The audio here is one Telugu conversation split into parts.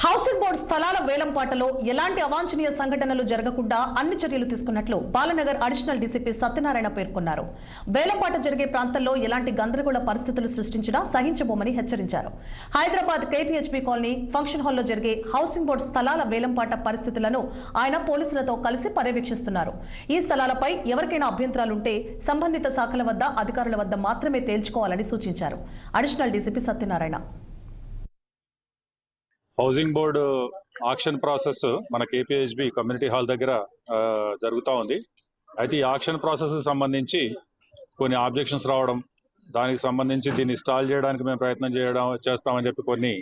హౌసింగ్ బోర్డు స్థలాల వేలంపాటలో ఎలాంటి అవాంఛనీయ సంఘటనలు జరగకుండా అన్ని చర్యలు తీసుకున్నట్లు బాలనగర్ అడిషనల్ డీసీపీ సత్యనారాయణ పేర్కొన్నారు. వేలంపాట జరిగే ప్రాంతాల్లో ఎలాంటి గందరగోళ పరిస్థితులు సృష్టించినా సహించబోమని హెచ్చరించారు. హైదరాబాద్ కేపీహెచ్బీ కాలనీ ఫంక్షన్ హాల్లో జరిగే హౌసింగ్ బోర్డు స్థలాల వేలంపాట పరిస్థితులను ఆయన పోలీసులతో కలిసి పర్యవేక్షిస్తున్నారు. ఈ స్థలాలపై ఎవరికైనా అభ్యంతరాలుంటే సంబంధిత శాఖల వద్ద అధికారుల వద్ద మాత్రమే తేల్చుకోవాలని సూచించారు. Additional DCP Satyanarayana housing board auction process మన కేపీహెచ్బి కమ్యూనిటీ హాల్ దగ్గర జరుగుతూ ఉంది. అయితే ఈ ఆక్షన్ ప్రాసెస్ సంబంధించి కొన్ని ఆబ్జెక్షన్స్ రావడం, దానికి సంబంధించి దీన్ని స్టాల్ చేయడానికి మేము ప్రయత్నం చేస్తామని చెప్పి కొన్ని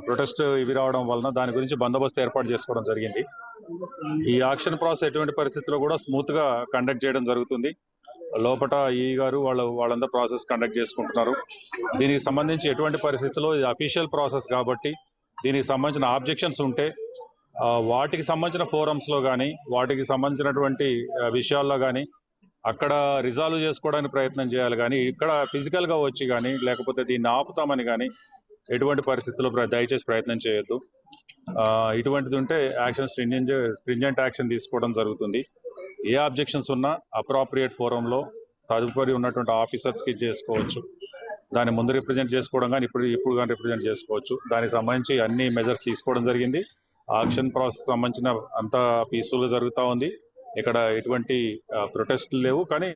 ప్రొటెస్ట్ ఇవి రావడం వలన దాని గురించి బందోబస్తు ఏర్పాటు చేసుకోవడం జరిగింది. ఈ ఆక్షన్ ప్రాసెస్ ఎటువంటి పరిస్థితుల్లో కూడా స్మూత్ గా కండక్ట్ చేయడం జరుగుతుంది. లోపల ఈ గారు వాళ్ళందరూ ప్రాసెస్ కండక్ట్ చేసుకుంటున్నారు. దీనికి సంబంధించి ఎటువంటి పరిస్థితుల్లో ఇది అఫీషియల్ ప్రాసెస్ కాబట్టి దీనికి సంబంధించిన ఆబ్జెక్షన్స్ ఉంటే వాటికి సంబంధించిన ఫోరమ్స్ లో కానీ వాటికి సంబంధించినటువంటి విషయాల్లో కానీ అక్కడ రిజాల్వ్ చేసుకోవడానికి ప్రయత్నం చేయాలి. కానీ ఇక్కడ ఫిజికల్ గా వచ్చి కానీ లేకపోతే దీన్ని ఆపుతామని కానీ ఎటువంటి పరిస్థితుల్లో దయచేసి ప్రయత్నం చేయొద్దు. ఇటువంటిది ఉంటే యాక్షన్ స్ట్రింజెంట్ యాక్షన్ తీసుకోవడం జరుగుతుంది. ఏ ఆబ్జెక్షన్స్ ఉన్నా అప్రాప్రియేట్ ఫోరంలో తదుపరి ఉన్నటువంటి ఆఫీసర్స్కి చేసుకోవచ్చు. దాన్ని ముందు రిప్రజెంట్ చేసుకోవడం కానీ ఇప్పుడు కానీ రిప్రజెంట్ చేసుకోవచ్చు. దానికి సంబంధించి అన్ని మెజర్స్ తీసుకోవడం జరిగింది. ఆక్షన్ ప్రాసెస్ సంబంధించిన అంతా పీస్ఫుల్గా జరుగుతూ ఉంది. ఇక్కడ ఎటువంటి ప్రొటెస్ట్లు లేవు. కానీ